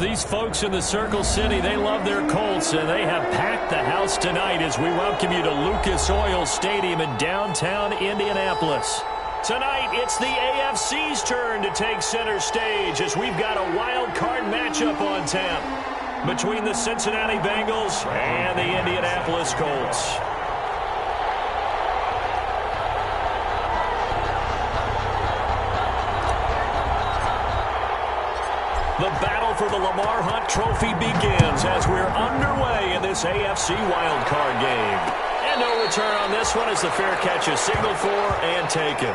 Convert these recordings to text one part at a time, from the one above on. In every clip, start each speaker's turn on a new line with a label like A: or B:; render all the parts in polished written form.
A: these folks in the Circle City, they love their Colts, and they have packed the house tonight as we welcome you to Lucas Oil Stadium in downtown Indianapolis. Tonight, it's the AFC's turn to take center stage as we've got a wild card matchup on tap between the Cincinnati Bengals and the Indianapolis Colts. The battle for the Lamar Hunt Trophy begins as we're underway in this AFC wildcard game. And no return on this one as the fair catch is signaled for and taken.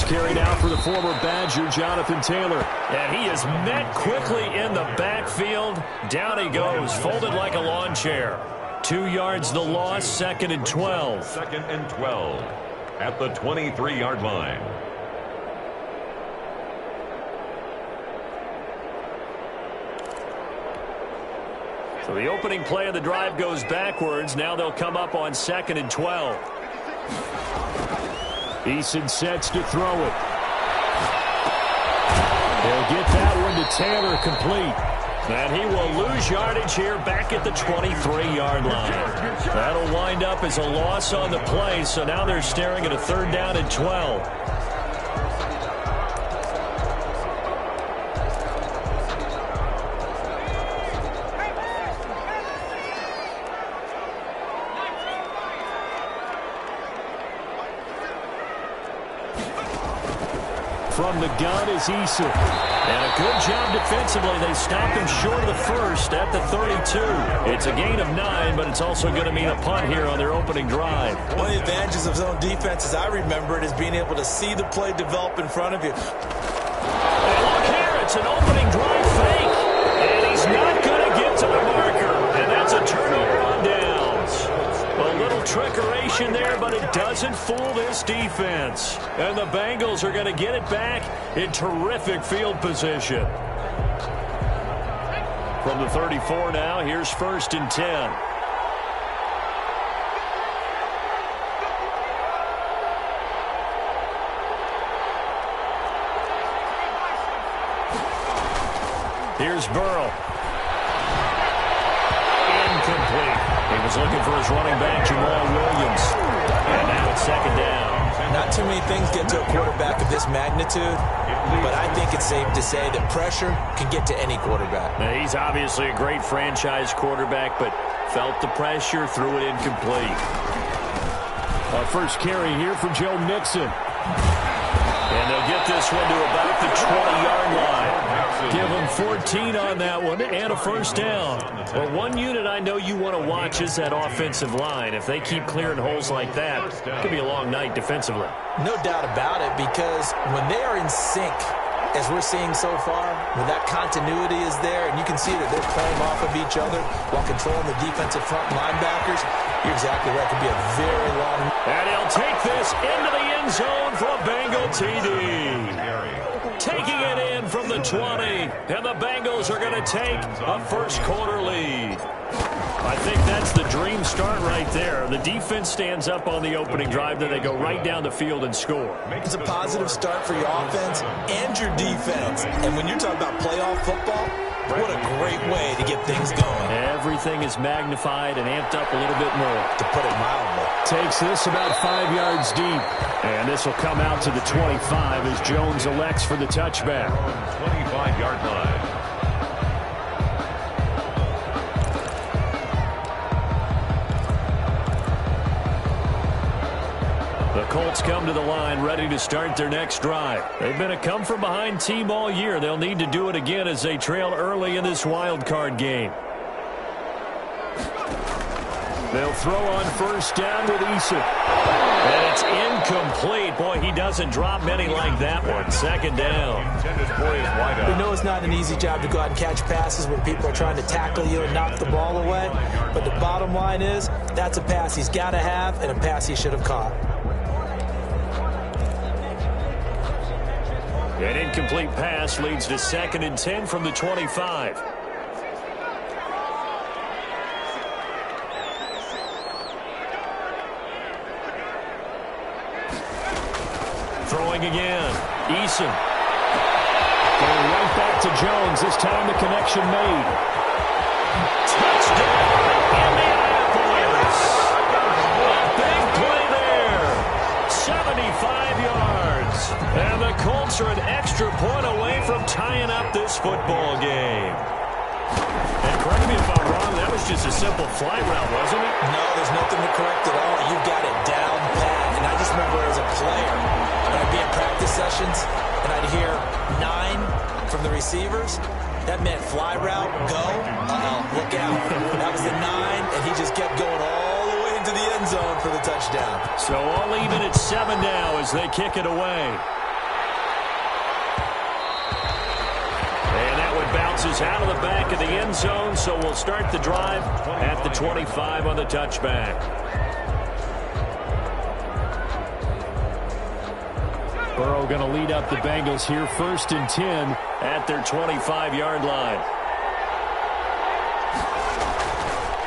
A: Carried out for the former Badger, Jonathan Taylor. And he is met quickly in the backfield. Down he goes, folded like a lawn chair. 2 yards the loss, 2nd and 12.
B: 2nd and 12 at the 23-yard line.
A: So the opening play of the drive goes backwards. Now they'll come up on 2nd and 12. Eason sets to throw it. They'll get that one to Taylor complete. And he will lose yardage here back at the 23-yard line. That'll wind up as a loss on the play, so now they're staring at a 3rd down and 12. From the gun is Eason. And a good job defensively. They stopped him short of the first at the 32. It's a gain of 9, but it's also going to mean a punt here on their opening drive.
C: One of the advantages of zone defense, as I remember it, is being able to see the play develop in front of you.
A: And look here, it's an opening drive fake. And he's not going to get to the marker. And that's a turnover on downs. A little trickeration there, but it doesn't fool this defense. And the Bengals are going to get it back in terrific field position. From the 34 now, here's 1st and 10. Here's Burrow. Incomplete. He was looking for his running back, Jamal Williams. And now it's 2nd down.
C: Not too many things get to a quarterback of this magnitude, but I think it's safe to say that pressure can get to any quarterback.
A: Now, he's obviously a great franchise quarterback, but felt the pressure, threw it incomplete. Our first carry here for Joe Mixon. And they'll get this one to about the 20-yard line. Give them 14 on that one and a 1st down. Well, one unit I know you want to watch is that offensive line. If they keep clearing holes like that, it could be a long night defensively.
C: No doubt about it, because when they are in sync, as we're seeing so far, when that continuity is there, and you can see that they're playing off of each other while controlling the defensive front linebackers, you're exactly right. It could be a very long.
A: And he'll take this into the end zone for a Bengal TD. Taking it in from the 20, and the Bengals are going to take a 1st quarter lead. I think that's the dream start right there. The defense stands up on the opening drive, then they go right down the field and score.
C: It's a positive start for your offense and your defense. And when you're talking about playoff football, what a great way to get things going.
A: Everything is magnified and amped up a little bit more.
C: To put it mildly.
A: Takes this about 5 yards deep. And this will come out to the 25 as Jones elects for the touchback.
B: 25-yard line.
A: The Colts come to the line ready to start their next drive. They've been a come-from-behind team all year. They'll need to do it again as they trail early in this wild card game. They'll throw on 1st down with Eason. And it's incomplete. Boy, he does doesn't drop many like that one. Second down.
C: We know it's not an easy job to go out and catch passes when people are trying to tackle you and knock the ball away. But the bottom line is, that's a pass he's got to have and a pass he should have caught.
A: An incomplete pass leads to 2nd and 10 from the 25. Throwing again. Eason. Going right back to Jones. This time the connection made. Touchdown, Indianapolis. A big play there. 75 yards. And the Colts are an extra point away from tying up this football game. And correct me if I'm wrong, that was just a simple fly route, wasn't it?
C: No, there's nothing to correct at all. You've got it down pat. And I just remember as a player, when I'd be in practice sessions and I'd hear 9 from the receivers, that meant fly route, go, look out. That was the 9, and he just kept going all the way into the end zone for the touchdown.
A: So all even at 7 now as they kick it away. And that one bounces out of the back of the end zone, so we'll start the drive at the 25 on the touchback. Burrow going to lead up the Bengals here, 1st and 10 at their 25-yard line.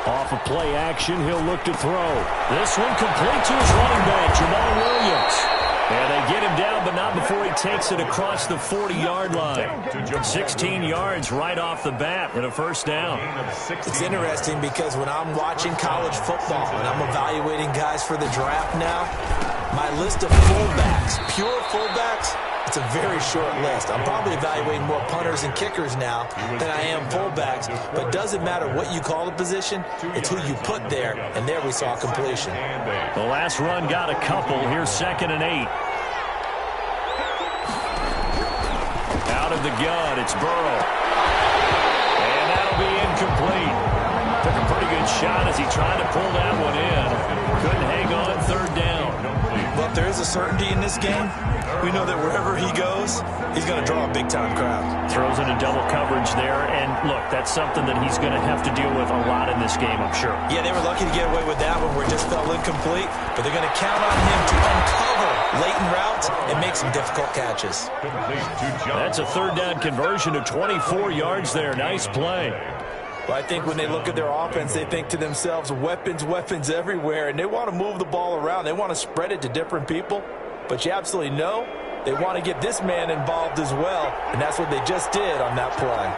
A: Off of play action, he'll look to throw. This one complete to his running back, Jamal Williams. And they get him down, but not before he takes it across the 40-yard line. 16 yards right off the bat and a 1st down.
C: It's interesting because when I'm watching college football and I'm evaluating guys for the draft now, my list of fullbacks, pure fullbacks, it's a very short list. I'm probably evaluating more punters and kickers now than I am fullbacks. But it doesn't matter what you call the position, it's who you put there. And there we saw completion.
A: The last run got a couple. Here's 2nd and 8. Out of the gun, it's Burrow. And that'll be incomplete. Took a pretty good shot as he tried to pull that one in. Couldn't hang on, 3rd down.
C: But there is a certainty in this game. We know that wherever he goes, he's going to draw a big-time crowd.
A: Throws into double coverage there, and look, that's something that he's going to have to deal with a lot in this game, I'm sure.
C: Yeah, they were lucky to get away with that one where it just fell incomplete, but they're going to count on him to uncover latent routes and make some difficult catches.
A: That's a 3rd down conversion of 24 yards there. Nice play.
C: Well, I think when they look at their offense, they think to themselves, weapons, weapons everywhere, and they want to move the ball around. They want to spread it to different people. But you absolutely know they want to get this man involved as well, and that's what they just did on that play.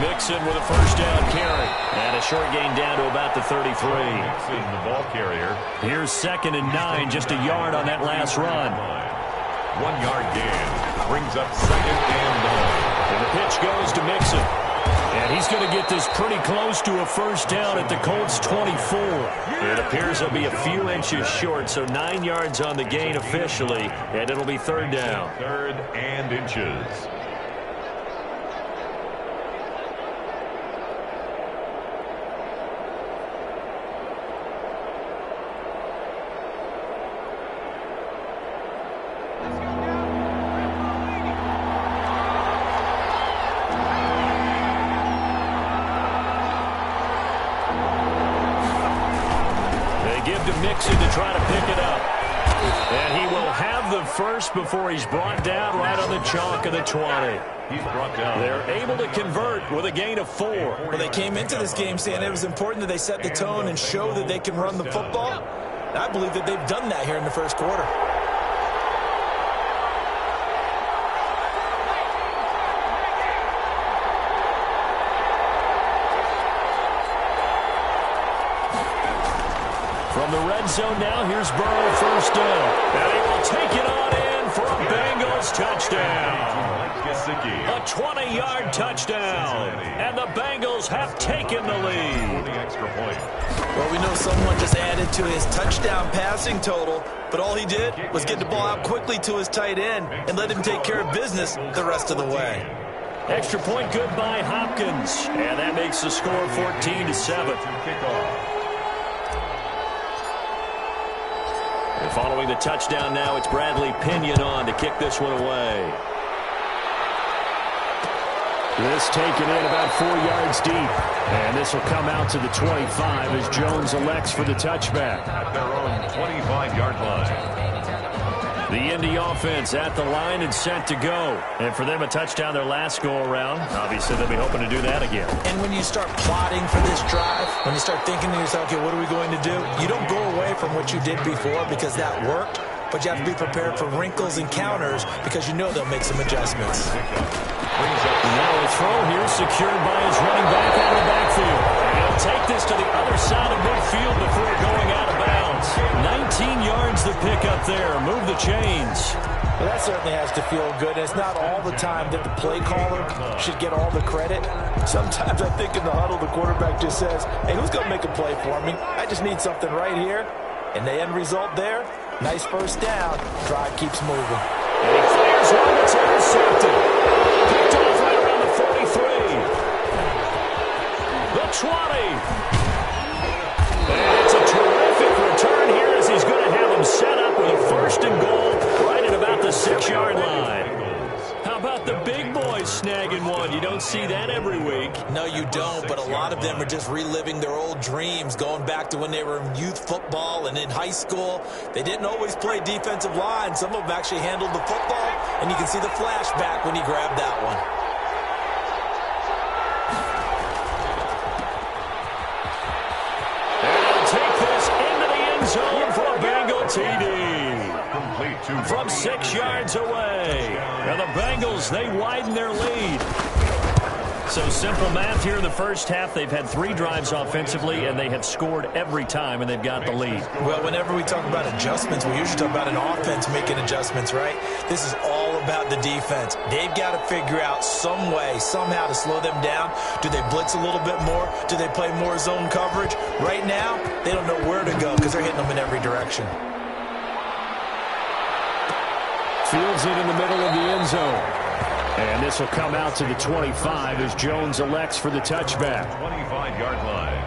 A: Mixon with a 1st down carry. And a short gain down to about the 33.
B: Mixon, the ball carrier.
A: Here's 2nd and 9, just a yard on that last run.
B: 1-yard gain. Brings up 2nd and 9.
A: And the pitch goes to Mixon. And he's going to get this pretty close to a 1st down at the Colts 24. It appears he'll be a few inches short, so 9 yards on the gain officially, and it'll be 3rd down.
B: 3rd and inches.
A: Mixon to try to pick it up. And he will have the 1st before he's brought down right on the chalk of the 20.
B: He's brought down.
A: They're able to convert with a gain of 4.
C: Well, they came into this game saying it was important that they set the tone and show that they can run the football. And I believe that they've done that here in the 1st quarter.
A: From the red zone now, here's Burrow, 1st down. And he will take it on in for a Bengals touchdown. A 20-yard touchdown. And the Bengals have taken the lead.
C: Well, we know someone just added to his touchdown passing total, but all he did was get the ball out quickly to his tight end and let him take care of business the rest of the way.
A: Extra point good by Hopkins. And that makes the score 14-7. Following the touchdown now, it's Bradley Pinion on to kick this one away.
D: This taken in about 4 yards deep. And this will come out to the 25 as Jones elects for the touchback.
B: At their own 25-yard line.
A: The Indy offense at the line and set to go. And for them, a touchdown their last go-around. Obviously, they'll be hoping to do that again.
C: And when you start plotting for this drive, when you start thinking to yourself, okay, what are we going to do? You don't go away from what you did before because that worked. But you have to be prepared for wrinkles and counters because you know they'll make some adjustments.
A: Now a throw here secured by his running back out of the backfield. And he'll take this to the other side of midfield before going out of bounds. 19 yards the pick up there. Move the chains.
C: Well, that certainly has to feel good. It's not all the time that the play caller should get all the credit. Sometimes I think in the huddle, the quarterback just says, hey, who's going to make a play for me? I just need something right here. And the end result there, nice first down. Drive keeps moving.
A: And he fires one that's intercepted. Picked off right around the 43. The 20. And it's a terrific return here as he's going to have him set up with a first and goal right at about the 6-yard line. How about the big boys snagging one? You don't see that every week.
C: No, you don't, but a lot of them are just reliving their old dreams, going back to when they were in youth football and in high school. They didn't always play defensive line. Some of them actually handled the football, and you can see the flashback when he grabbed that one.
A: And he'll take this into the end zone for a Bengal TD. From 6 yards away. Now the Bengals, they widen their lead. So simple math here in the first half. They've had 3 drives offensively, and they have scored every time, and they've got the lead.
C: Well, whenever we talk about adjustments, we usually talk about an offense making adjustments, right? This is all about the defense. They've got to figure out some way, somehow to slow them down. Do they blitz a little bit more? Do they play more zone coverage? Right now, they don't know where to go because they're hitting them in every direction.
D: Fields it in the middle of the end zone. And this will come out to the 25 as Jones elects for the touchback.
B: 25-yard line.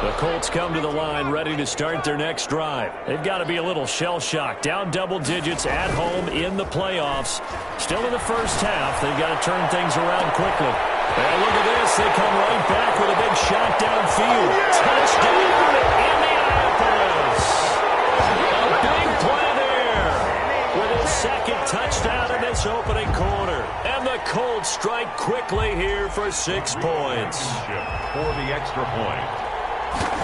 A: The Colts come to the line ready to start their next drive. They've got to be a little shell-shocked. Down double digits at home in the playoffs. Still in the first half. They've got to turn things around quickly. And look at this. They come right back with a big shot downfield. Touchdown, Indianapolis. A big play there with his second touchdown in this opening quarter. And the Colts strike quickly here for 6 points.
B: For the extra point.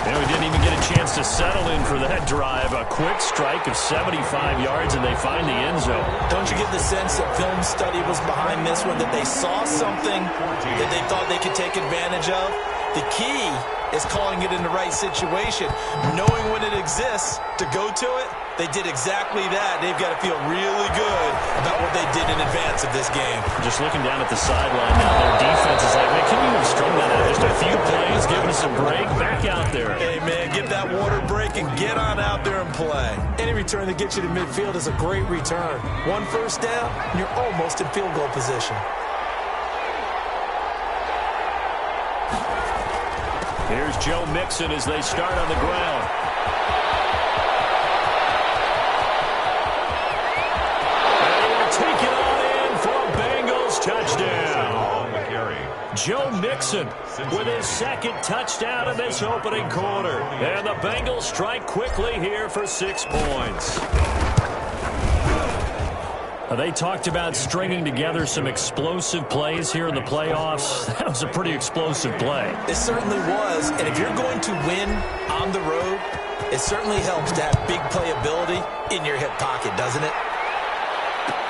A: And we didn't even get a chance to settle in for that drive. A quick strike of 75 yards, and they find the end zone.
C: Don't you get the sense that film study was behind this one, that they saw something that they thought they could take advantage of? The key is calling it in the right situation, knowing when it exists to go to it. They did exactly that. They've got to feel really good about what they did in advance of this game.
A: Just looking down at the sideline now, their defense is like, man, can you have strung that out? Just a few plays, giving us a break, back out there.
C: Hey, man, give that water break and get on out there and play. Any return that gets you to midfield is a great return. 1 first down, and you're almost in field goal position.
A: Here's Joe Mixon as they start on the ground. Touchdown. Joe Mixon with his second touchdown in this opening quarter. And the Bengals strike quickly here for 6 points. They talked about stringing together some explosive plays here in the playoffs. That was a pretty explosive play.
C: It certainly was. And if you're going to win on the road, it certainly helps to have big playability in your hip pocket, doesn't it?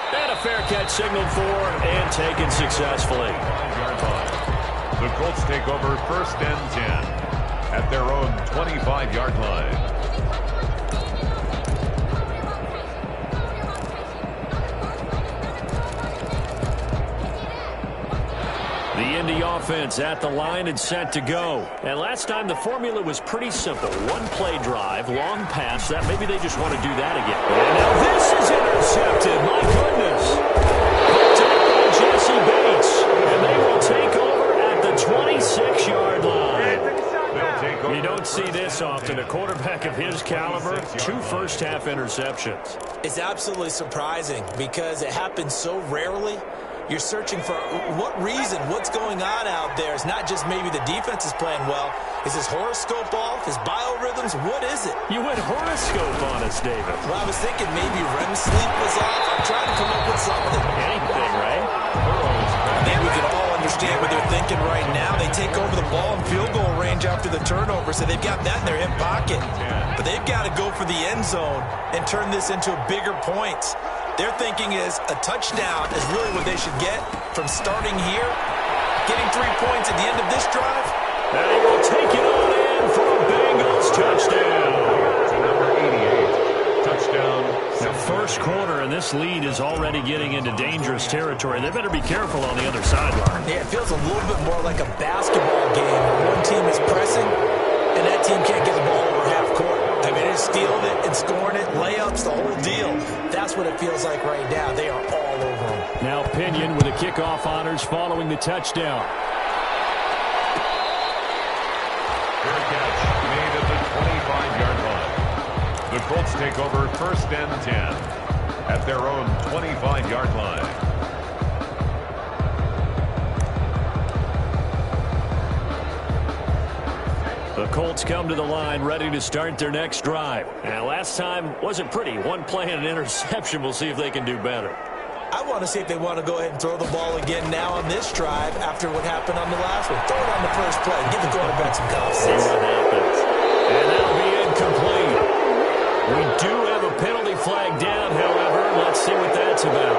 A: And a fair catch signaled for and taken successfully.
B: The Colts take over 1st and 10 at their own 25-yard line.
A: The Indy offense offense at the line and set to go. And last time the formula was pretty simple. One play drive, long pass. That maybe they just want to do that again. And now this is intercepted. My goodness. Picked up by Jesse Bates. And they will take over at the 26-yard line. You don't see this often. A quarterback of his caliber, 2 first-half interceptions.
C: It's absolutely surprising because it happens so rarely. You're searching for what reason, what's going on out there. It's not just maybe the defense is playing well. Is his horoscope off? His biorhythms? What is it?
A: You went horoscope on us, David.
C: Well, I was thinking maybe REM sleep was off. I'm trying to come up with something.
A: Anything, right?
C: I think we can all understand what they're thinking right now. They take over the ball in field goal range after the turnover, so they've got that in their hip pocket. But they've got to go for the end zone and turn this into a bigger point. Their thinking is a touchdown is really what they should get from starting here, getting 3 points at the end of this drive.
A: And he will take it on in for a Bengals touchdown.
B: To number 88, touchdown.
A: The first quarter, and this lead is already getting into dangerous territory. They better be careful on the other sideline.
C: Yeah, it feels a little bit more like a basketball game where one team is pressing, and that team can't get the ball over half court. I mean, they're stealing it and scoring it, layups, the whole deal. That's what it feels like right now. They are all over them.
A: Now Pinion with the kickoff honors following the touchdown.
B: Fair catch made at the 25-yard line. The Colts take over first and 10 at their own 25-yard line.
A: The Colts come to the line ready to start their next drive. And last time wasn't pretty. One play and an interception. We'll see if they can do better.
C: I want to see if they want to go ahead and throw the ball again now on this drive after what happened on the last one. Throw it on the first play. Give the quarterback some confidence.
A: See what happens. And that'll be incomplete. We do have a penalty flag down, however. Let's see what that's about.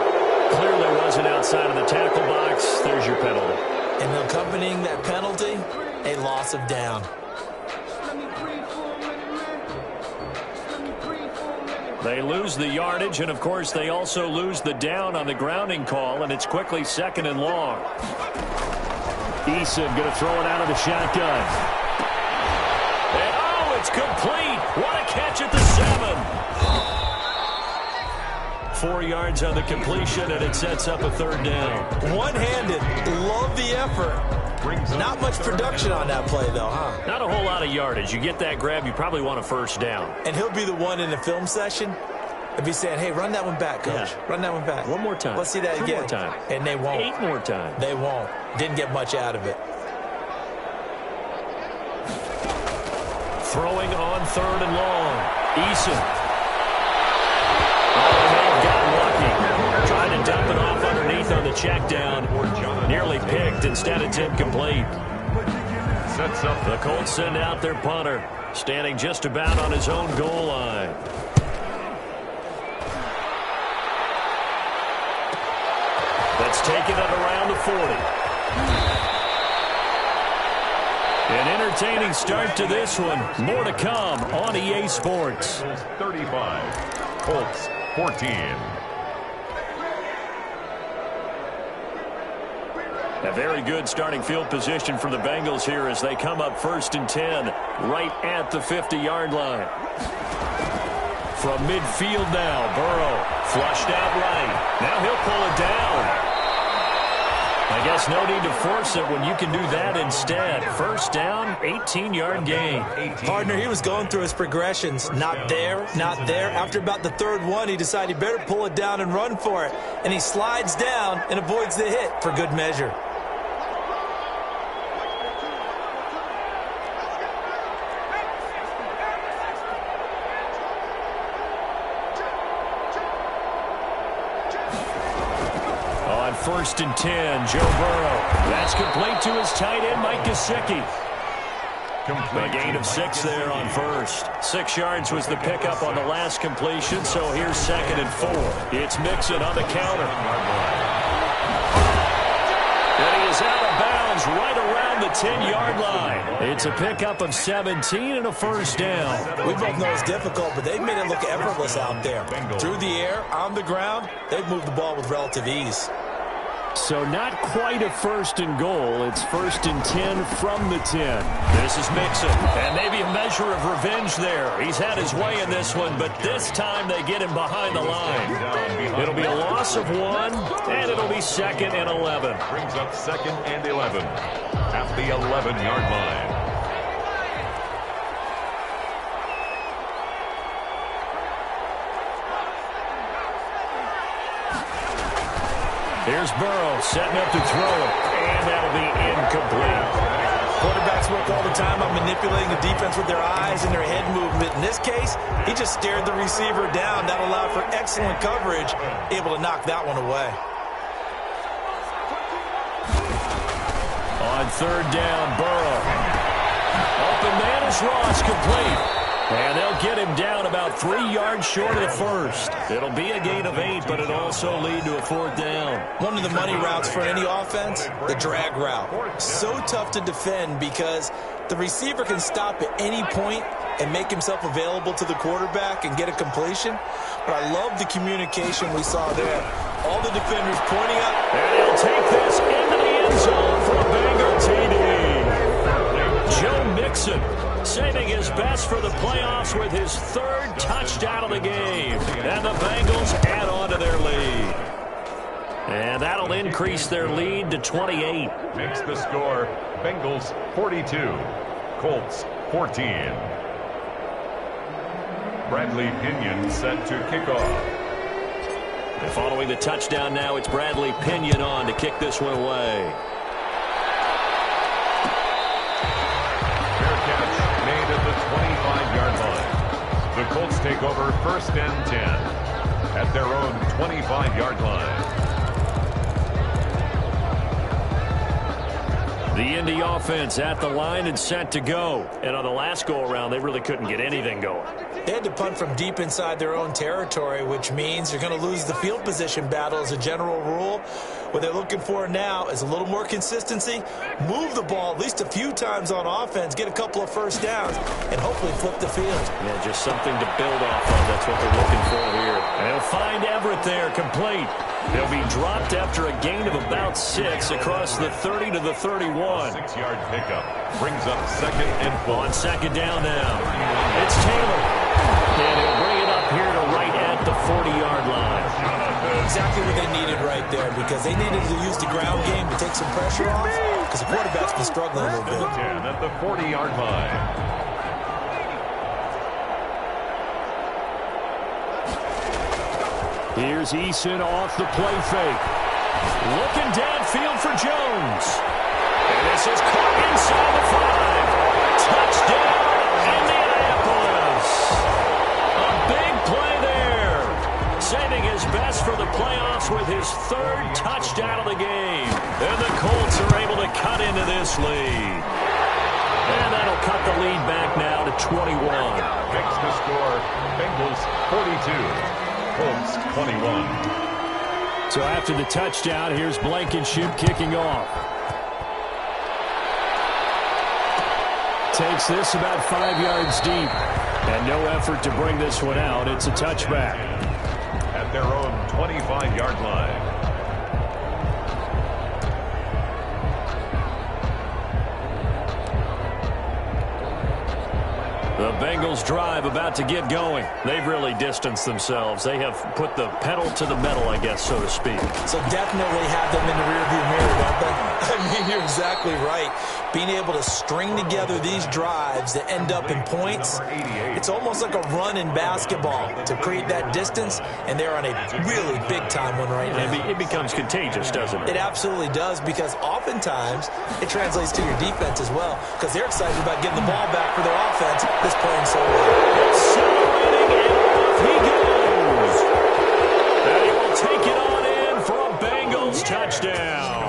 A: Clearly wasn't outside of the tackle box. There's your penalty.
C: And accompanying that penalty, a loss of down.
A: They lose the yardage, and, of course, they also lose the down on the grounding call, and it's quickly 2nd and long. Eason going to throw it out of the shotgun. And, oh, it's complete. What a catch at the 7. 4 yards on the completion, and it sets up a 3rd down.
C: One-handed. Love the effort. Not much production on that play, though, huh?
A: Not a whole lot of yardage. You get that grab, you probably want a 1st down.
C: And he'll be the one in the film session and be saying, hey, run that one back, coach.
A: Yeah.
C: Run that one back.
A: One more time.
C: Let's see that
A: 2
C: again.
A: more time.
C: And they won't.
A: 8 more times.
C: They won't. Didn't get much out of it.
A: Throwing on 3rd and long. Eason. Oh, they got lucky. Trying to dump it off underneath on the check down. Nearly picked. Instead, it's incomplete.
B: Sets up
A: the Colts send out their punter, standing just about on his own goal line. That's taken it around the 40. An entertaining start to this one. More to come on EA Sports.
B: 35, Colts 14.
A: A very good starting field position for the Bengals here as they come up 1st and 10 right at the 50-yard line. From midfield now, Burrow flushed out right. Now he'll pull it down. I guess no need to force it when you can do that instead. 1st down, 18-yard gain.
C: Partner, he was going through his progressions. Not there, not there. After about the 3rd one, he decided he better pull it down and run for it. And he slides down and avoids the hit for good measure.
A: On 1st and 10, Joe Burrow. That's complete to his tight end, Mike Gesicki. A gain of 6 there on 1st. 6 yards was the pickup on the last completion, so here's 2nd and 4. It's Mixon on the counter. And he is out of bounds right around the 10-yard line. It's a pickup of 17 and a 1st down.
C: We both know it's difficult, but they've made it look effortless out there. Through the air, on the ground, they've moved the ball with relative ease.
D: So not quite a first and goal. It's 1st and 10 from the 10.
A: This is Mixon, and maybe a measure of revenge there. He's had his way in this one, but this time they get him behind the line. It'll be a loss of 1, and it'll be 2nd and 11.
B: Brings up 2nd and 11 at the 11-yard line.
A: Here's Burrow setting up to throw it, and that'll be incomplete.
C: Quarterbacks work all the time on manipulating the defense with their eyes and their head movement. In this case, he just stared the receiver down. That allowed for excellent coverage, able to knock that one away.
A: On 3rd down, Burrow. Open man is Ross, complete. And they'll get him down about 3 yards short of the first. It'll be a gain of 8, but it'll also lead to a 4th down.
C: One of the money routes for any offense, the drag route. So tough to defend because the receiver can stop at any point and make himself available to the quarterback and get a completion. But I love the communication we saw there. All the defenders pointing up.
A: And he'll take this into the end zone for a Bengal TD. Joe Mixon saving his best for the playoffs with his 3rd touchdown of the game. And the Bengals add on to their lead. And that'll increase their lead to 28.
B: Makes the score Bengals 42, Colts 14. Bradley Pinion set to kick off.
A: And following the touchdown now, it's Bradley Pinion on to kick this one away.
B: Made at the 25-yard line. The Colts take over 1st and 10 at their own 25-yard line.
A: The Indy offense at the line and set to go. And on the last go-around, they really couldn't get anything going.
C: They had to punt from deep inside their own territory, which means you're going to lose the field position battle as a general rule. What they're looking for now is a little more consistency, move the ball at least a few times on offense, get a couple of first downs, and hopefully flip the field.
A: Yeah, just something to build off of. That's what they're looking for here. And they'll find Everett there, complete. They'll be dropped after a gain of about 6 across the 30 to the 31.
B: 6-yard pickup brings up 2nd and 4.
A: On 2nd down now, it's Taylor. And he'll bring it up here to right at the 40-yard line.
C: Exactly what they needed right there because they needed to use the ground game to take some pressure off because the quarterback's been struggling a little bit.
B: 10 at the 40-yard line.
D: Here's Eason off the play fake.
A: Looking downfield for Jones. And this is caught inside the 5. Touchdown, Indianapolis. A big play there. Saving his best for the playoffs with his 3rd touchdown of the game. And the Colts are able to cut into this lead. And that'll cut the lead back now to 21.
B: Makes the score Bengals 42. Colts 21.
D: So after the touchdown, here's Blankenship kicking off. Takes this about 5 yards deep. And no effort to bring this one out. It's a touchback.
B: At their own 25-yard line.
A: The Bengals drive about to get going. They've really distanced themselves. They have put the pedal to the metal, I guess, so to speak.
C: So definitely have them in the rearview mirror, don't they? I mean, you're exactly right. Being able to string together these drives that end up in points, it's almost like a run in basketball to create that distance, and they're on a really big-time one right now.
A: It becomes contagious, doesn't it?
C: It absolutely does, because oftentimes it translates to your defense as well, because they're excited about getting the ball back for their offense that's playing so well.
A: Celebrating, and off he goes. And he will take it on in for a Bengals touchdown.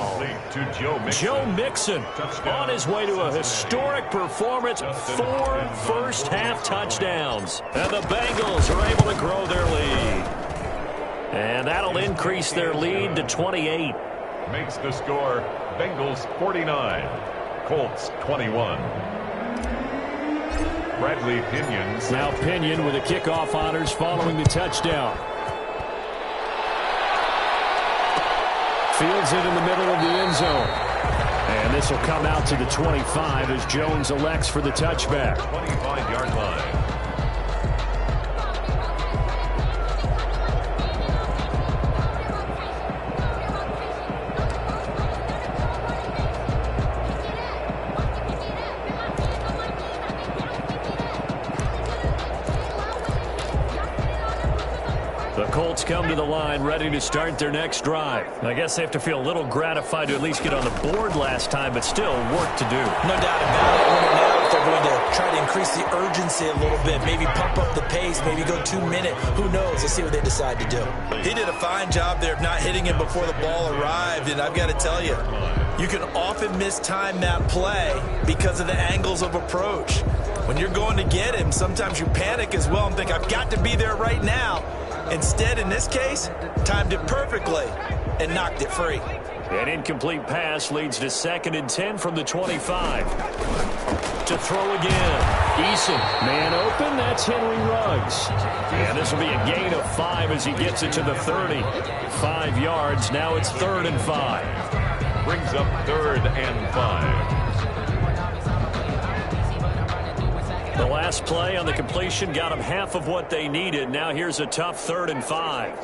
B: To
A: Joe Mixon on his way to a historic performance, 4 first-half touchdowns. And the Bengals are able to grow their lead. And that'll increase their lead to 28.
B: Makes the score Bengals 49, Colts 21. Bradley Pinion.
D: Now Pinion with the kickoff honors following the touchdown. Fields it in the middle of the end zone. And this will come out to the 25 as Jones elects for the touchback.
B: 25-yard line.
D: The Colts come to the line ready to start their next drive. I guess they have to feel a little gratified to at least get on the board last time, but still work to do.
C: No doubt about it. Winning now, they're going to try to increase the urgency a little bit, maybe pump up the pace, maybe go 2 minute. Who knows? Let's see what they decide to do. He did a fine job there of not hitting him before the ball arrived, and I've got to tell you, you can often mistime that play because of the angles of approach. When you're going to get him, sometimes you panic as well and think, I've got to be there right now. Instead, in this case, timed it perfectly and knocked it free.
D: An incomplete pass leads to 2nd and 10 from the 25. To throw again. Eason, man open, that's Henry Ruggs. And this will be a gain of 5 as he gets it to the 30. 5 yards, now it's 3rd and 5.
B: Brings up 3rd and 5.
D: The last play on the completion got them half of what they needed. Now here's a tough 3rd and 5.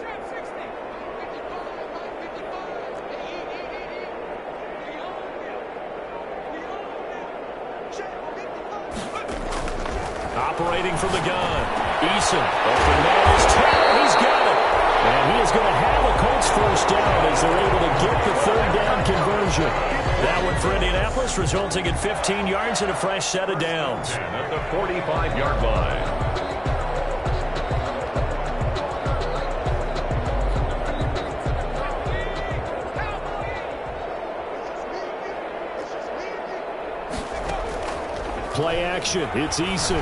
D: Operating from the gun. Eason. Open man is Taylor. He's got it. And he is going to have a Colts first down as they're able to get the 3rd down conversion. That one for Indianapolis, resulting in 15 yards and a fresh set of downs.
B: And at the 45-yard line.
D: Play action. It's Eason.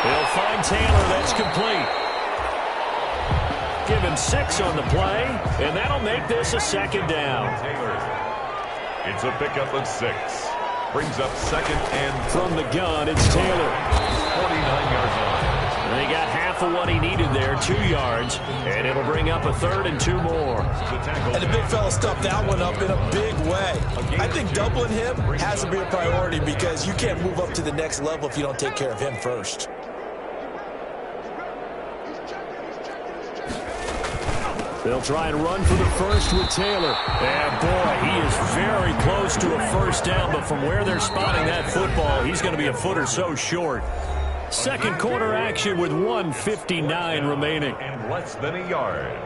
D: He'll find Taylor. That's complete. Give him 6 on the play, and that'll make this a 2nd down.
B: Taylor. It's a pickup of 6. Brings up 2nd and
D: from the gun, it's Taylor.
B: 49-yard line.
D: And he got half of what he needed there, 2 yards, and it'll bring up a 3rd and 2 more.
C: And the big fella stuffed that one up in a big way. I think doubling him has to be a priority because you can't move up to the next level if you don't take care of him first.
D: They'll try and run for the first with Taylor. And boy, he is very close to a first down, but from where they're spotting that football, he's going to be a foot or so short. Second quarter action with 1:59 remaining.
B: And less than a yard.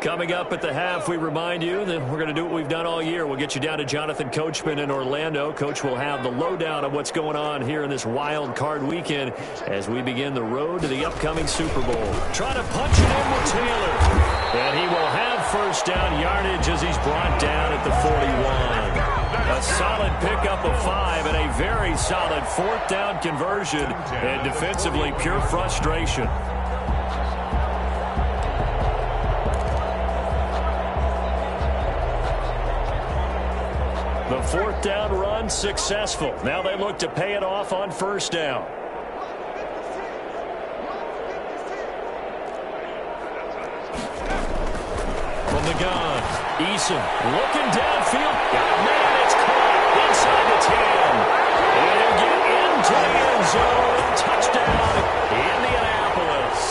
D: Coming up at the half, we remind you that we're going to do what we've done all year. We'll get you down to Jonathan Coachman in Orlando. Coach will have the lowdown of what's going on here in this wild card weekend as we begin the road to the upcoming Super Bowl. Trying to punch it in with Taylor. And he will have first down yardage as he's brought down at the 41. A solid pickup of 5 and a very solid 4th down conversion. And defensively, pure frustration. The 4th down run successful. Now they look to pay it off on first down. From the gun, Eason looking downfield. Got a man, it's caught inside the 10. And he'll get into the end zone. Touchdown, Indianapolis.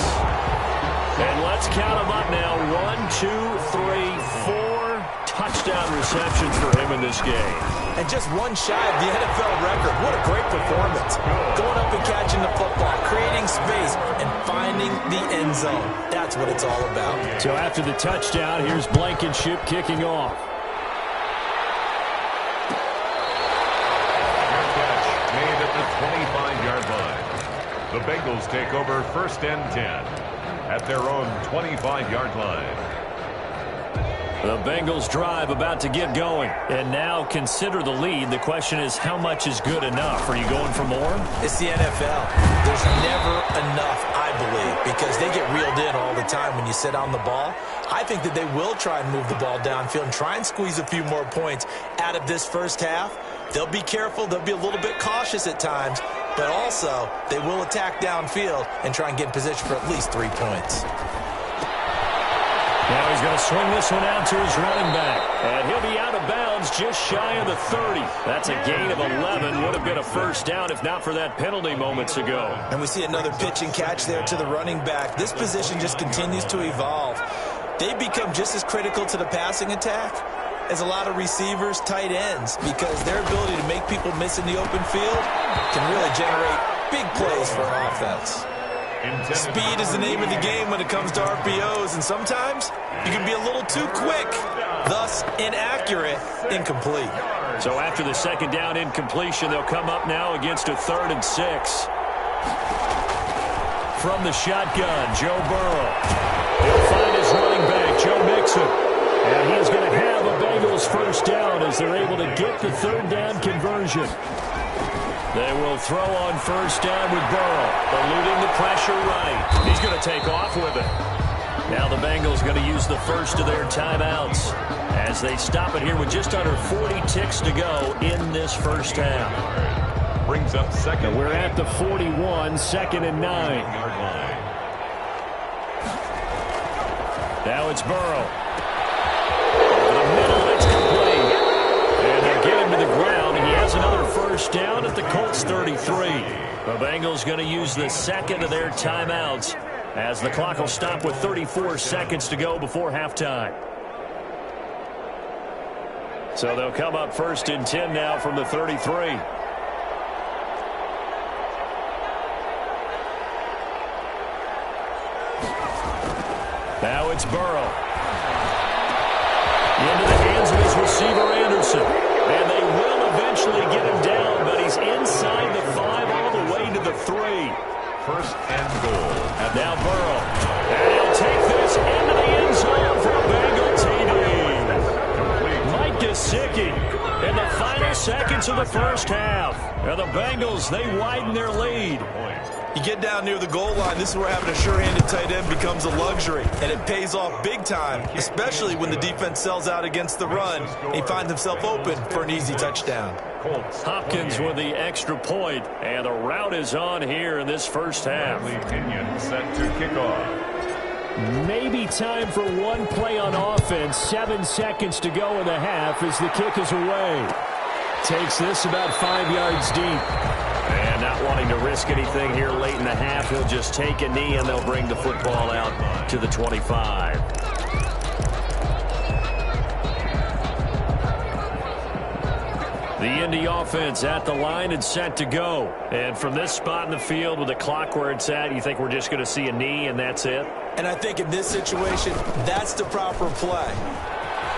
D: And let's count them up now. 1, 2, 3, 4. Touchdown receptions for him in this game.
C: And just one shy of the NFL record. What a great performance. Going up and catching the football, creating space, and finding the end zone. That's what it's all about.
D: So after the touchdown, here's Blankenship kicking off.
B: Catch made at the 25-yard line. The Bengals take over 1st and 10 at their own 25-yard line.
D: The Bengals drive about to get going. And now consider the lead. The question is, how much is good enough? Are you going for more?
C: It's the NFL. There's never enough, I believe, because they get reeled in all the time when you sit on the ball. I think that they will try and move the ball downfield and try and squeeze a few more points out of this first half. They'll be careful. They'll be a little bit cautious at times, but also they will attack downfield and try and get in position for at least 3 points.
D: Now he's going to swing this one out to his running back. And he'll be out of bounds just shy of the 30. That's a gain of 11. Would have been a first down if not for that penalty moments ago.
C: And we see another pitch and catch there to the running back. This position just continues to evolve. They become just as critical to the passing attack as a lot of receivers, tight ends, because their ability to make people miss in the open field can really generate big plays for an offense. Speed is the name of the game when it comes to RPOs, and sometimes you can be a little too quick, thus inaccurate, incomplete.
D: So after the second down incompletion, they'll come up now against a 3rd and 6. From the shotgun, Joe Burrow. He'll find his running back, Joe Mixon. And he's going to have a Bengals first down as they're able to get the 3rd down conversion. They will throw on first down with Burrow, eluding the pressure right. He's going to take off with it. Now the Bengals going to use the first of their timeouts as they stop it here with just under 40 ticks to go in this first half.
B: Brings up second.
D: We're at the 41, 2nd and 9. Now it's Burrow. Over the middle, it's complete. And they'll get him to the ground, and he has another first down at the Colts 33. The Bengals going to use the second of their timeouts as the clock will stop with 34 seconds to go before halftime. So they'll come up 1st and 10 now from the 33. Now it's Burrow. Into the hands of his receiver, Anderson. And they will eventually get him down, but he's inside the 5 all the way to the 3.
B: 1st and goal.
D: And now Burrow. And he'll take this into the end zone for a Bengal TD. Mike Gesicki in the final seconds of the first half. And the Bengals, they widen their lead.
C: You get down near the goal line, this is where having a sure-handed tight end becomes a luxury, and it pays off big time, especially when the defense sells out against the run and he finds himself open for an easy touchdown.
D: Hopkins with the extra point, and the route is on here in this first half.
B: Opinion set to kick off.
D: Maybe time for one play on offense. 7 seconds to go in the half as the kick is away. Takes this about 5 yards deep. And not wanting to risk anything here late in the half, he'll just take a knee and they'll bring the football out to the 25. The Indy offense at the line and set to go. And from this spot in the field with the clock where it's at, you think we're just going to see a knee and that's it?
C: And I think in this situation, that's the proper play.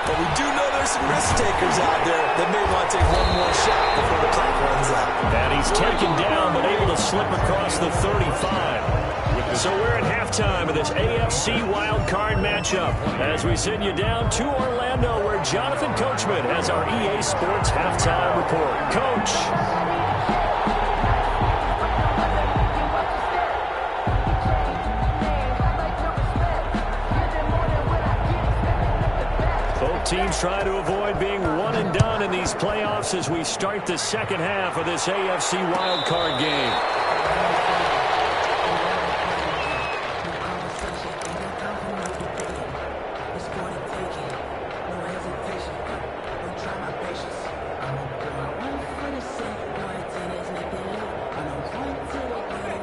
C: But we do know there's some risk takers out there that may want to take one more shot before the clock runs out.
D: And he's taken down but able to slip across the 35. So we're at halftime of this AFC wildcard matchup as we send you down to Orlando where Jonathan Coachman has our EA Sports halftime report. Coach. Teams try to avoid being one and done in these playoffs as we start the second half of this AFC wildcard game.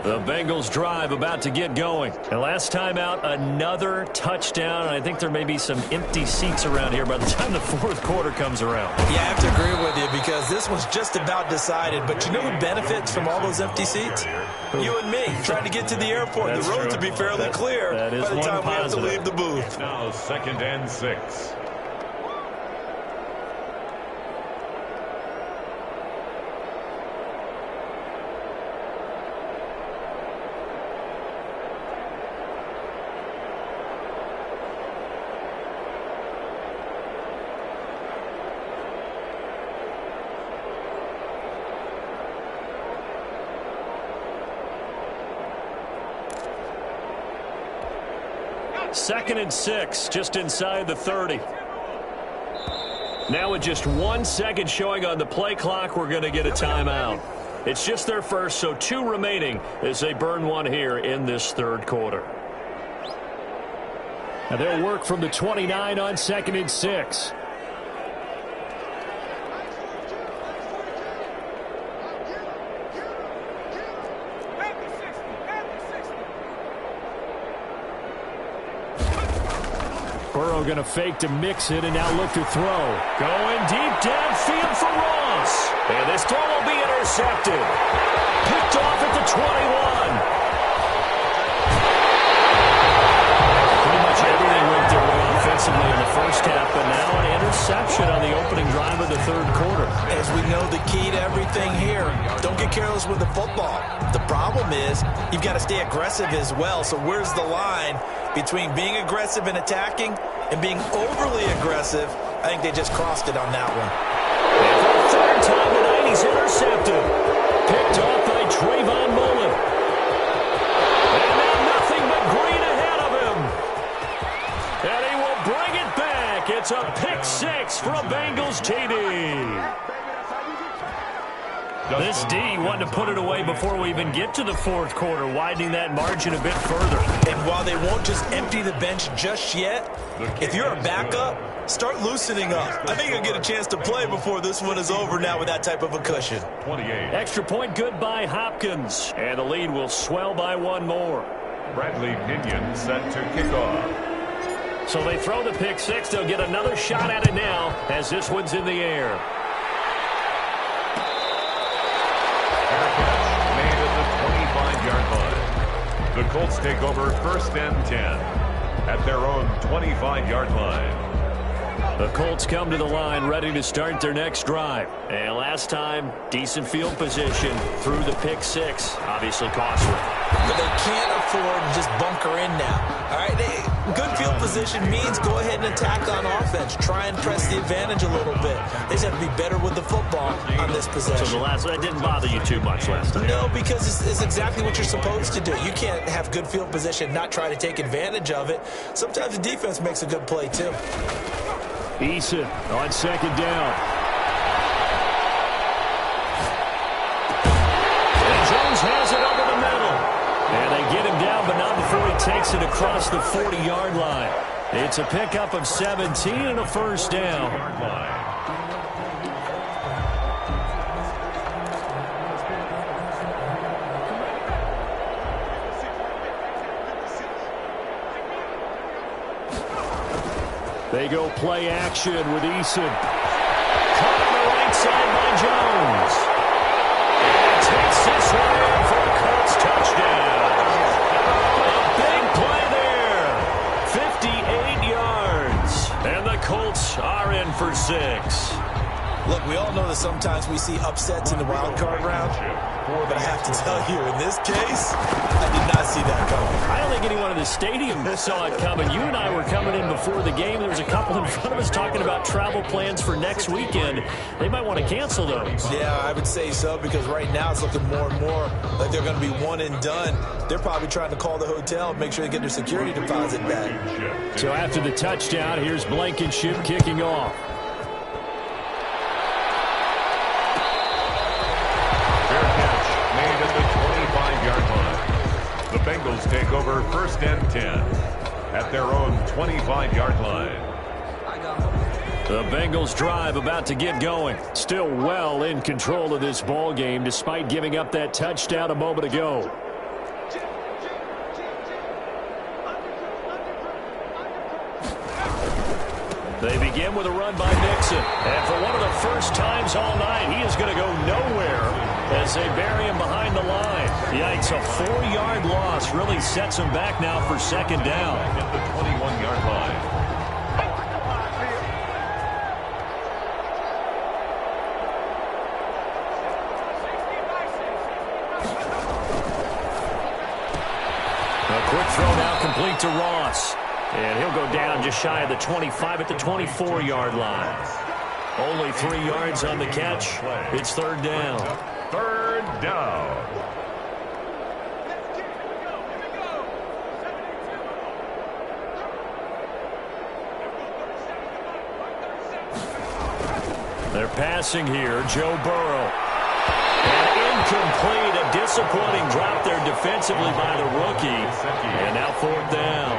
D: The Bengals drive about to get going. And last time out, another touchdown. And I think there may be some empty seats around here by the time the 4th quarter comes around.
C: Yeah, I have to agree with you because this one's just about decided. But you know who benefits from all those empty seats? You and me, trying to get to the airport.
D: That's
C: the road
D: true.
C: to be fairly clear
D: by the
C: time we have to
D: positive.
C: leave the booth.
B: Now 2nd and 6.
D: 2nd and 6, just inside the 30. Now with just 1 second showing on the play clock, we're going to get a timeout. It's just their first, so 2 remaining as they burn one here in this third quarter. Now they'll work from the 29 on 2nd and 6. Burrow going to fake to mix it and now look to throw. Going deep downfield for Ross. And this throw will be intercepted. Picked off at the 21. Pretty much everything went their way offensively in the first half, but now an interception on the opening drive of the third quarter.
C: As we know, the key to everything here, don't get careless with the football. The problem is you've got to stay aggressive as well. So where's the line between being aggressive and attacking and being overly aggressive? I think they just crossed it on that one.
D: And for the third time tonight, he's intercepted. Picked off by Trayvon Mullen. And now nothing but green ahead of him. And he will bring it back. It's a pick 6 for a Bengals TD. This D wanted to put it away before we even get to the fourth quarter, widening that margin a bit further.
C: And while they won't just empty the bench just yet, if you're a backup, start loosening up. I think you'll get a chance to play before this one is over now with that type of a cushion.
B: 28.
D: Extra point good by Hopkins. And the lead will swell by 1 more.
B: Bradley Pinion set to kick off.
D: So they throw the pick 6. They'll get another shot at it now as this one's in the air.
B: The Colts take over 1st and 10 at their own 25-yard line.
D: The Colts come to the line ready to start their next drive. And last time, decent field position through the pick 6. Obviously costly.
C: But they can't afford to just bunker in now. All right, good field position means go ahead and attack on offense. Try and press the advantage a little bit. They just have to be better with the football on this possession.
D: So that didn't bother you too much last time?
C: No, because it's exactly what you're supposed to do. You can't have good field position, not try to take advantage of it. Sometimes the defense makes a good play, too.
D: Eason on 2nd down. And Jones has it over the middle. And they get him down, but not before he takes it across the 40-yard line. It's a pickup of 17 and a first down. They go play action with Eason. Caught on the right side by Jones. And takes this one in for a Colts touchdown. A big play there. 58 yards. And the Colts are in for 6.
C: Look, we all know that sometimes we see upsets in the wild card round. But I have to tell you, in this case, I did not see that coming.
D: I don't think anyone in the stadium saw it coming. You and I were coming in before the game. There was a couple in front of us talking about travel plans for next weekend. They might want to cancel those.
C: Yeah, I would say so, because right now it's looking more and more like they're going to be one and done. They're probably trying to call the hotel and make sure they get their security deposit back.
D: So after the touchdown, here's Blankenship kicking off.
B: The Bengals take over 1st and 10 at their own 25-yard line.
D: The Bengals drive about to get going. Still well in control of this ball game despite giving up that touchdown a moment ago. They begin with a run by Nixon. And for one of the first times all night, he is going to go nowhere as they bury him behind the line. Yikes, a 4-yard loss really sets him back now for 2nd down.
B: At the 21-yard line.
D: A quick throw now complete to Ross. And he'll go down just shy of the 25 at the 24-yard line. Only 3 yards on the catch. It's 3rd down.
B: 3rd down.
D: They're passing here. Joe Burrow. And incomplete. A disappointing drop there defensively by the rookie. And now 4th down.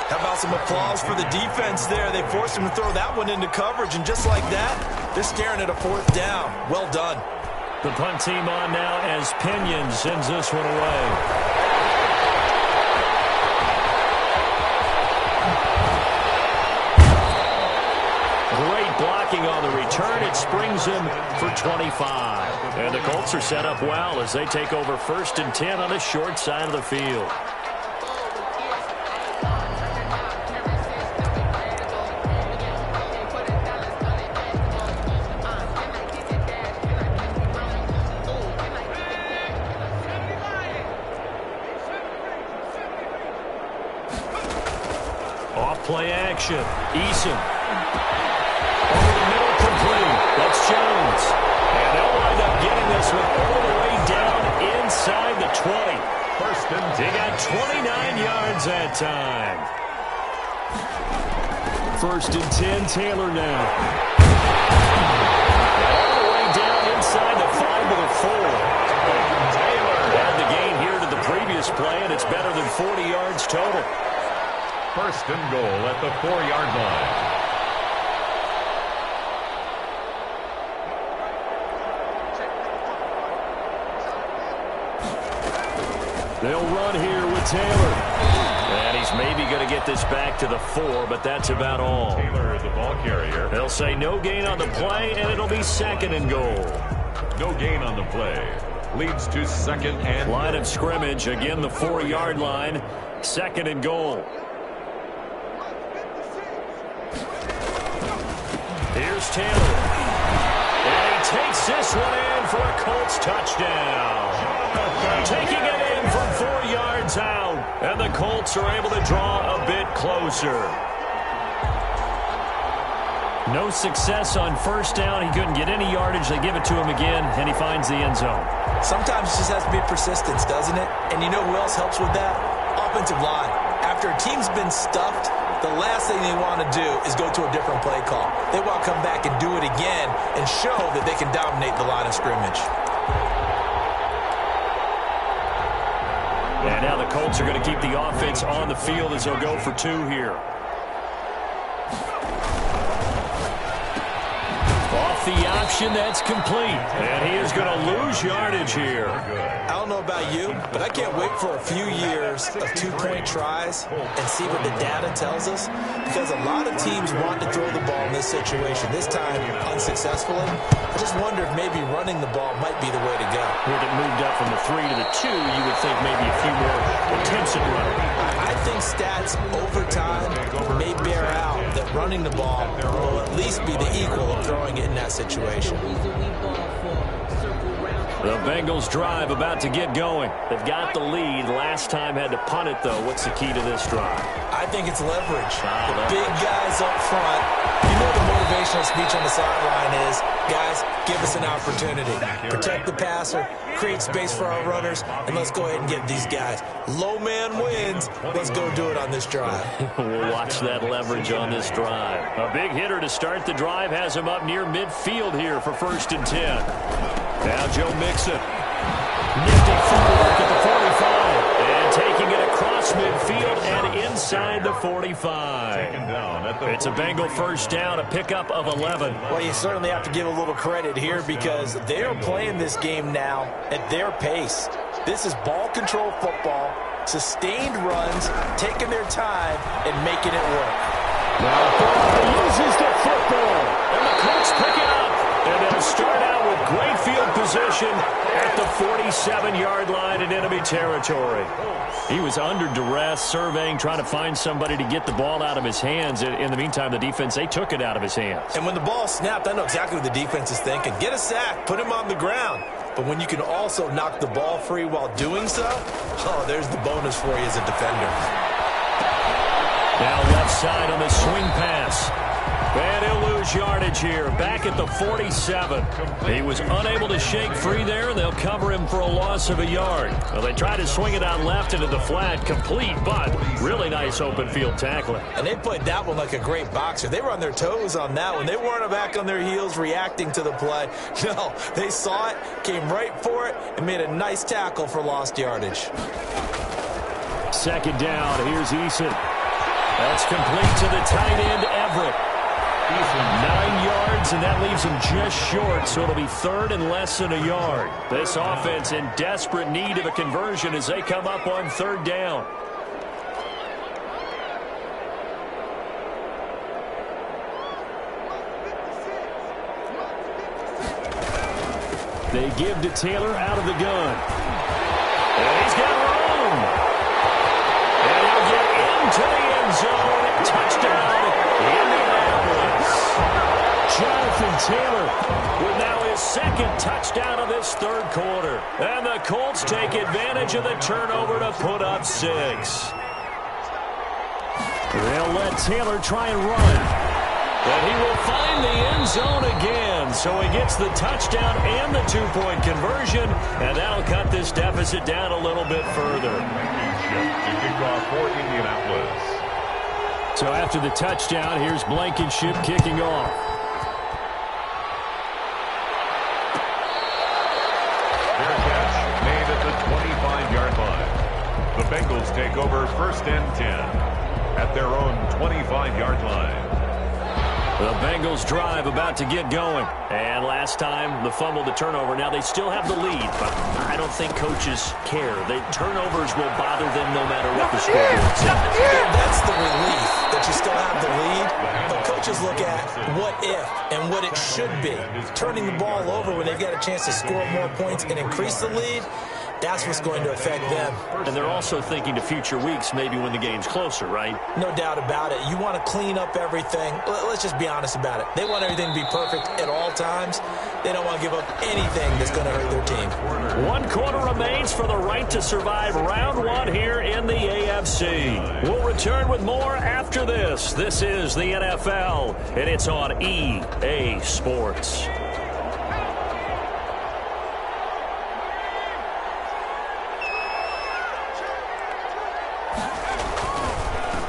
C: How about some applause for the defense there? They forced him to throw that one into coverage, and just like that, they're staring at a 4th down. Well done.
D: The punt team on now as Pinion sends this one away. Great blocking on the return. It springs him for 25. And the Colts are set up well as they take over 1st and 10 on the short side of the field. Play action. Eason. Over the middle, complete. That's Jones. And they'll wind up getting this one all the way down inside the 20.
B: First and 10.
D: They got 29 yards that time. 1st and 10, Taylor now. All the way down inside the 5 to the 4. Taylor had the gain here to the previous play, and it's better than 40 yards total.
B: 1st and goal at the 4-yard line.
D: They'll run here with Taylor. And he's maybe going to get this back to the 4, but that's about all.
B: Taylor, the ball carrier.
D: They'll say no gain on the play, and it'll be 2nd and goal.
B: No gain on the play. Leads to 2nd and...
D: Line of scrimmage, again the 4-yard line. 2nd and goal. Here's Taylor. And he takes this one in for a Colts touchdown. Taking it in from 4 yards out. And the Colts are able to draw a bit closer. No success on 1st down. He couldn't get any yardage. They give it to him again, and he finds the end zone.
C: Sometimes it just has to be persistence, doesn't it? And you know who else helps with that? Offensive line. After a team's been stuffed, the last thing they want to do is go to a different play call. They want to come back and do it again and show that they can dominate the line of scrimmage.
D: And now the Colts are going to keep the offense on the field as they'll go for 2 here. Off the option, that's complete. And he is going to lose yardage here.
C: I don't know about you, but I can't wait for a few years of 2-point tries and see what the data tells us, because a lot of teams want to throw the ball in this situation, this time unsuccessfully. I just wonder if maybe running the ball might be the way to go.
D: With it moved up from the 3 to the 2, you would think maybe a few more attempts at running.
C: I think stats over time may bear out that running the ball will at least be the equal of throwing it in that situation.
D: The Bengals drive about to get going. They've got the lead. Last time had to punt it, though. What's the key to this drive?
C: I think it's leverage. The big guys up front. You know the motivational speech on the sideline is, guys, give us an opportunity. Protect the passer, create space for our runners, and let's go ahead and get these guys. Low man wins. Let's go do it on this drive.
D: We'll watch that leverage on this drive. A big hitter to start the drive has him up near midfield here for 1st and 10. Now Joe Mixon. Nifty footwork at the 45. And taking it across midfield and inside the 45. It's a Bengal 1st down, a pickup of 11.
C: Well, you certainly have to give a little credit here because they are playing this game now at their pace. This is ball control football, sustained runs, taking their time, and making it work.
D: Now Burrow loses the football, and the Colts pick it up. And they'll start out with great field position at the 47-yard line in enemy territory. He was under duress, surveying, trying to find somebody to get the ball out of his hands. In the meantime, the defense, they took it out of his hands.
C: And when the ball snapped, I know exactly what the defense is thinking. Get a sack, put him on the ground. But when you can also knock the ball free while doing so, oh, there's the bonus for you as a defender.
D: Now left side on the swing pass. And he'll lose lose yardage here, back at the 47. He was unable to shake free there, and they'll cover him for a loss of a yard. Well, they try to swing it out left into the flat, complete, but really nice open field tackling.
C: And they played that one like a great boxer. They were on their toes on that one. They weren't back on their heels reacting to the play. No, they saw it, came right for it, and made a nice tackle for lost yardage.
D: Second down, here's Eason. That's complete to the tight end, Everett. 9 yards, and that leaves him just short, so it'll be third and less than a yard. This offense in desperate need of a conversion as they come up on third down. They give to Taylor out of the gun. And he's got room. And he'll get into the end zone. Touchdown, Indianapolis. Jonathan Taylor with now his second touchdown of this third quarter. And the Colts take advantage of the turnover to put up 6. They'll let Taylor try and run. But he will find the end zone again. So he gets the touchdown and the 2-point conversion. And that'll cut this deficit down a little bit further.
B: To kick off for Indianapolis.
D: So after the touchdown, here's Blankenship kicking off.
B: Fair catch made at the 25-yard line. The Bengals take over first and 10 at their own 25-yard line.
D: The Bengals drive about to get going. And last time, the fumble, the turnover. Now they still have the lead, but I don't think coaches care. The turnovers will bother them no matter what the score is.
C: That's the relief that you still have the lead. But coaches look at what if and what it should be. Turning the ball over when they've got a chance to score more points and increase the lead, that's what's going to affect them.
D: And they're also thinking to future weeks, maybe when the game's closer, right?
C: No doubt about it. You want to clean up everything. Let's just be honest about it. They want everything to be perfect at all times. They don't want to give up anything that's going to hurt their team.
D: 1 quarter remains for the right to survive round 1 here in the AFC. We'll return with more after this. This is the NFL, and it's on EA Sports.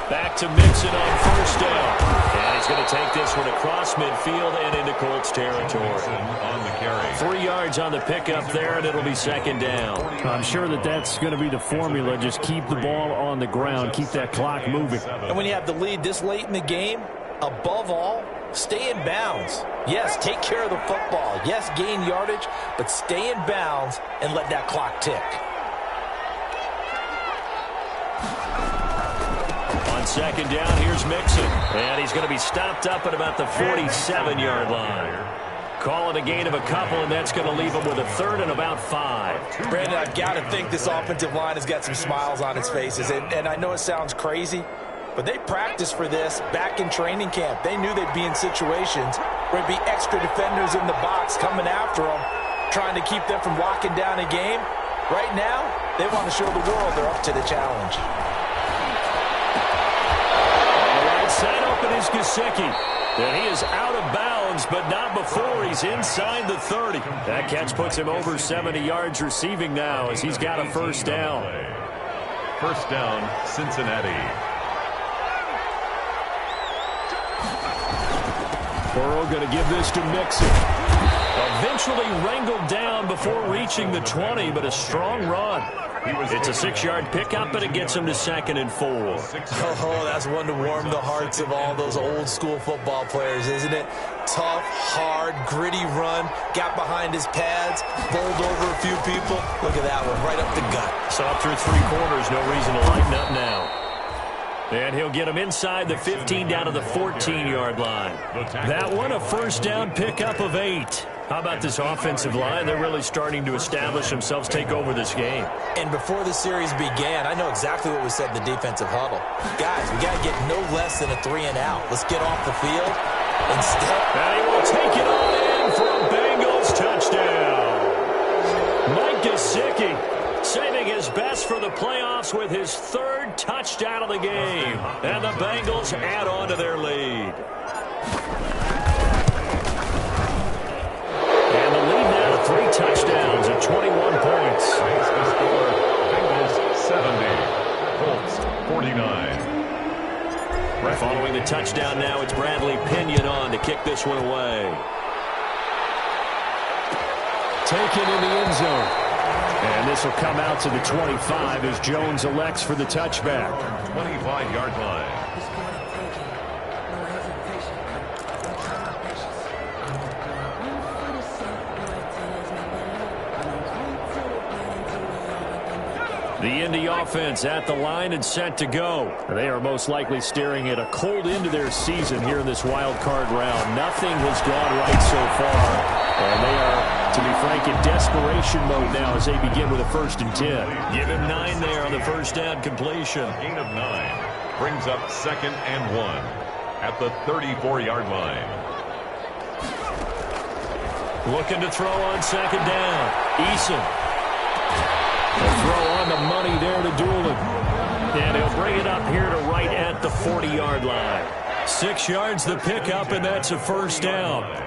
D: Back to Mixon on first down. And he's going to take this one across midfield and into Colts territory.
B: On the carry.
D: 3 yards on the pickup there, and it'll be second down.
E: I'm sure that's going to be the formula. Just keep the ball on the ground. Keep that clock moving.
C: And when you have the lead this late in the game, above all, stay in bounds. Yes, take care of the football. Yes, gain yardage, but stay in bounds and let that clock tick.
D: Second down, here's Mixon. And he's going to be stopped up at about the 47-yard line. Call it a gain of a couple, and that's going to leave him with a third and about 5.
C: Brandon, I've got to think this offensive line has got some smiles on its faces. And I know it sounds crazy, but they practiced for this back in training camp. They knew they'd be in situations where there'd be extra defenders in the box coming after them, trying to keep them from locking down a game. Right now, they want to show the world they're up to the challenge.
D: Side open is Gesicki. And he is out of bounds, but not before he's inside the 30. That catch puts him over 70 yards receiving now as he's got a first down.
B: First down, Cincinnati.
D: Burrow going to give this to Mixon. Eventually wrangled down before reaching the 20, but a strong run. It's a 6-yard pickup, but it gets him to 2nd and 4.
C: Oh, that's one to warm the hearts of all those old-school football players, isn't it? Tough, hard, gritty run, got behind his pads, bowled over a few people. Look at that one, right up the gut.
D: So up through 3 quarters, no reason to lighten up now. And he'll get him inside the 15 down to the 14-yard line. That one, a first down pickup of 8. How about this offensive line? They're really starting to establish themselves, take over this game.
C: And before the series began, I know exactly what we said in the defensive huddle. Guys, we got to get no less than a 3 and out. Let's get off the field. Instead,
D: and he will take it on in for a Bengals touchdown. Mike Gesicki saving his best for the playoffs with his 3rd touchdown of the game. And the Bengals add on to their lead. touchdown now. It's Bradley Pinion on to kick this one away.
E: Taken in the end zone. And this will come out to the 25 as Jones elects for the touchback.
B: 25-yard line.
D: The Indy offense at the line and set to go.
E: They are most likely staring at a cold end to their season here in this wild card round. Nothing has gone right so far. And they are, to be frank, in desperation mode now as they begin with a 1st and 10.
D: Give him 9 there on the first down completion.
B: Gain of 9 brings up 2nd and 1 at the 34-yard line.
D: Looking to throw on 2nd down. Eason. A throw on the money there to Doolin. And he'll bring it up here to right at the 40-yard line. 6 yards the pickup, and that's a 1st down.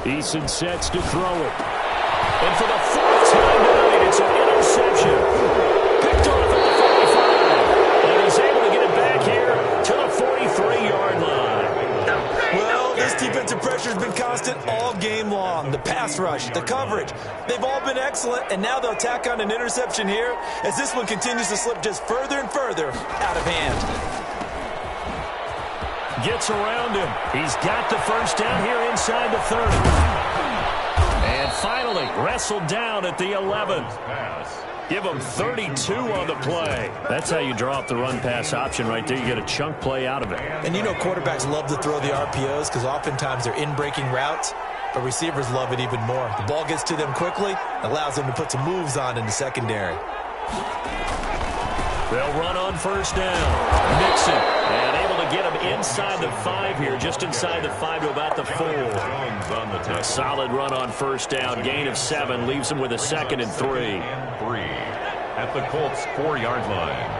E: Eason sets to throw it.
D: And for the 4th time tonight, it's an interception. Picked off at the 45. And he's able to get it back here to the 43-yard line.
C: Well, this defensive pressure has been constant all game long. The pass rush, the coverage, they've all been excellent, and now they'll tack on an interception here as this one continues to slip just further and further out of hand.
D: Gets around him. He's got the 1st down here inside the 30. And finally wrestled down at the 11. Give him 32 on the play. That's how you draw up the run-pass option right there. You get a chunk play out of it.
C: And you know quarterbacks love to throw the RPOs because oftentimes they're in-breaking routes, but receivers love it even more. The ball gets to them quickly, allows them to put some moves on in the secondary.
D: They'll run on 1st down. Mixon, and able to get him inside the 5 here, just inside the 5 to about the 4. A solid run on 1st down. Gain of 7 leaves him with a 2nd and 3.
B: At the Colts 4-yard line.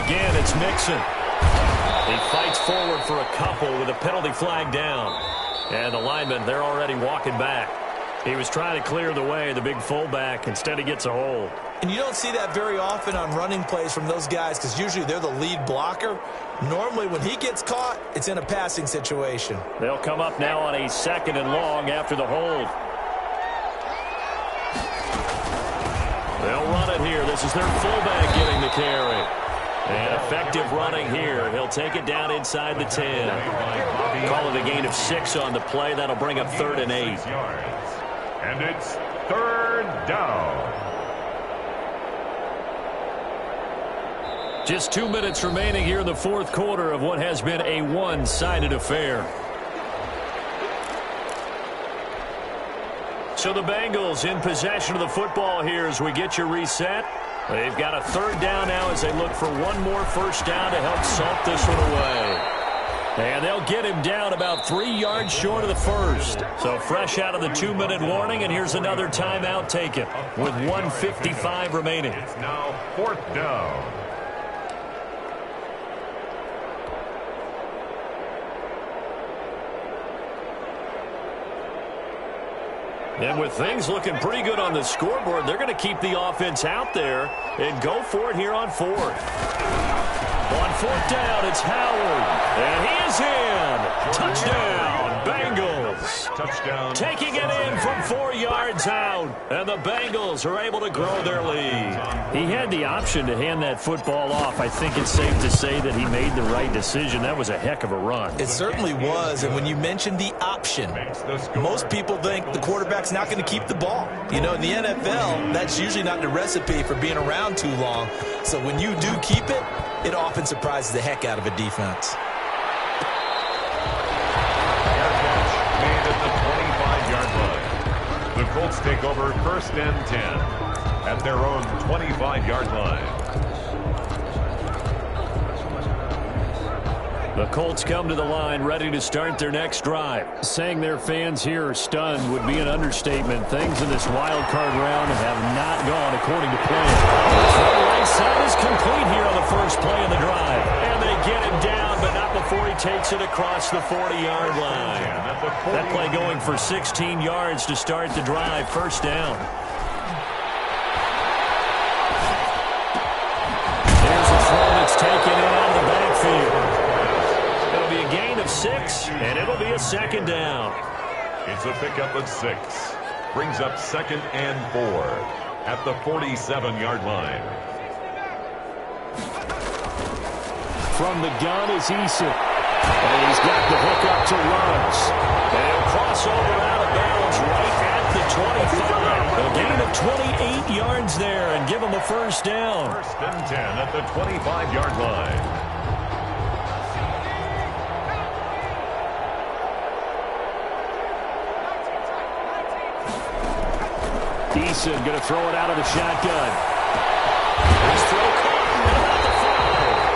D: Again, it's Mixon. He fights forward for a couple with a penalty flag down. And the linemen, they're already walking back. He was trying to clear the way, the big fullback. Instead, he gets a hold.
C: And you don't see that very often on running plays from those guys because usually they're the lead blocker. Normally, when he gets caught, it's in a passing situation.
D: They'll come up now on a 2nd and long after the hold. They'll run it here. This is their fullback getting the carry. And effective running here. He'll take it down inside the 10. Call it a gain of 6 on the play. That'll bring up 3rd and 8.
B: And it's 3rd down.
D: Just 2 minutes remaining here in the 4th quarter of what has been a one-sided affair. So the Bengals in possession of the football here as we get you reset. They've got a 3rd down now as they look for one more 1st down to help salt this one away. And they'll get him down about 3 yards short of the 1st. So fresh out of the 2-minute warning, and here's another timeout taken with 1:55 remaining.
B: It's now 4th down.
D: And with things looking pretty good on the scoreboard, they're going to keep the offense out there and go for it here on 4th. On 4th down, it's Howard. And he is in. Touchdown, Bengals.
B: Touchdown.
D: Taking it in from 4 yards out. And the Bengals are able to grow their lead.
E: He had the option to hand that football off. I think it's safe to say that he made the right decision. That was a heck of a run.
C: It certainly was, and when you mention the option, most people think the quarterback's not going to keep the ball. You know, in the NFL, that's usually not the recipe for being around too long. So when you do keep it, it often surprises the heck out of a defense.
B: Made at the 25-yard line. The Colts take over 1st and 10 at their own 25-yard line.
D: The Colts come to the line ready to start their next drive.
E: Saying their fans here are stunned would be an understatement. Things in this wild card round have not gone according to plan.
D: Right side is complete here on the first play of the drive. And they get him down, but not before he takes it across the 40-yard line. That play going for 16 yards to start the drive. First down. There's a throw that's taken in out of the backfield. It'll be a gain of 6, and it'll be a second down.
B: It's a pickup of 6. Brings up 2nd and 4 at the 47-yard line.
D: From the gun is Eason. And he's got the hook up to Ruggs. And he'll cross over out of bounds right at the 25. A gain of 28 yards there and give him a first down.
B: 1st and 10 at the 25-yard line.
D: Eason going to throw it out of the shotgun. His throw caught about the 5.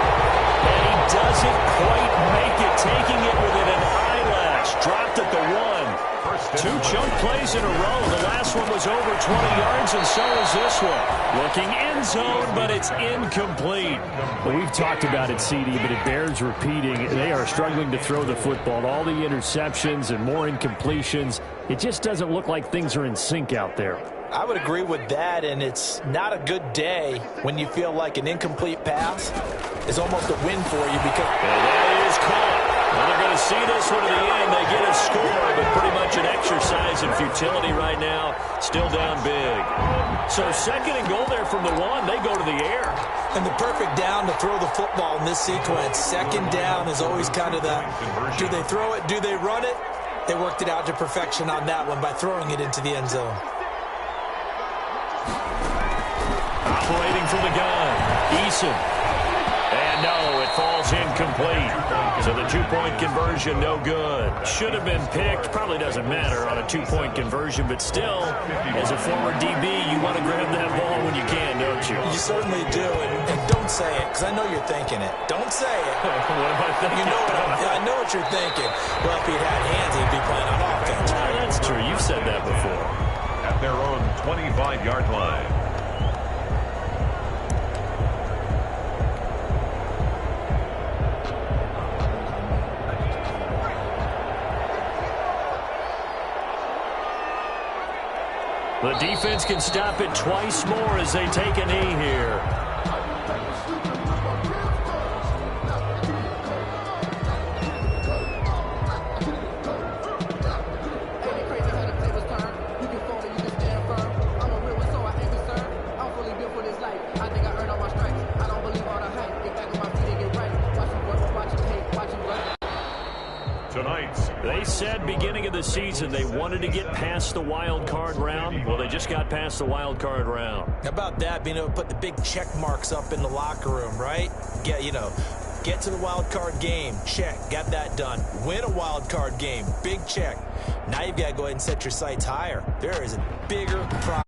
D: And he doesn't quite make it, taking it within an eyelash. Dropped at the 1. 2 chunk plays in a row. The last one was over 20 yards, and so is this one. Looking end zone, but it's incomplete. Well, we've talked about it, CD, but it bears repeating. They are struggling to throw the football. All the interceptions and more incompletions. It just doesn't look like things are in sync out there.
C: I would agree with that, and it's not a good day when you feel like an incomplete pass is almost a win for you because...
D: And that is caught. Well, they're going to see this one to the end. They get a score, but pretty much an exercise in futility right now. Still down big. So 2nd and goal there from the 1. They go to the air.
C: And the perfect down to throw the football in this sequence. 2nd down is always kind of the, do they throw it, do they run it? They worked it out to perfection on that one by throwing it into the end zone.
D: Operating from the gun, Eason. And no, it falls incomplete. So the 2-point conversion, no good. Should have been picked. Probably doesn't matter on a 2-point conversion, but still, as a former DB, you want to grab that ball when you can, don't you?
C: You certainly do, and don't say it, because I know you're thinking it. Don't say it.
D: What am I thinking?
C: You know I know what you're thinking. Well, if he'd had hands, he'd be playing on offense.
D: Oh, that's true. You've said that before.
B: At their own 25-yard line.
D: The defense can stop it twice more as they take a knee here. They said beginning of the season they wanted to get past the wild card round. Well, they just got past the wild card round.
C: How about that, being able to put the big check marks up in the locker room, right? Get to the wild card game, check, got that done. Win a wild card game, big check. Now you've got to go ahead and set your sights higher. There is a bigger problem.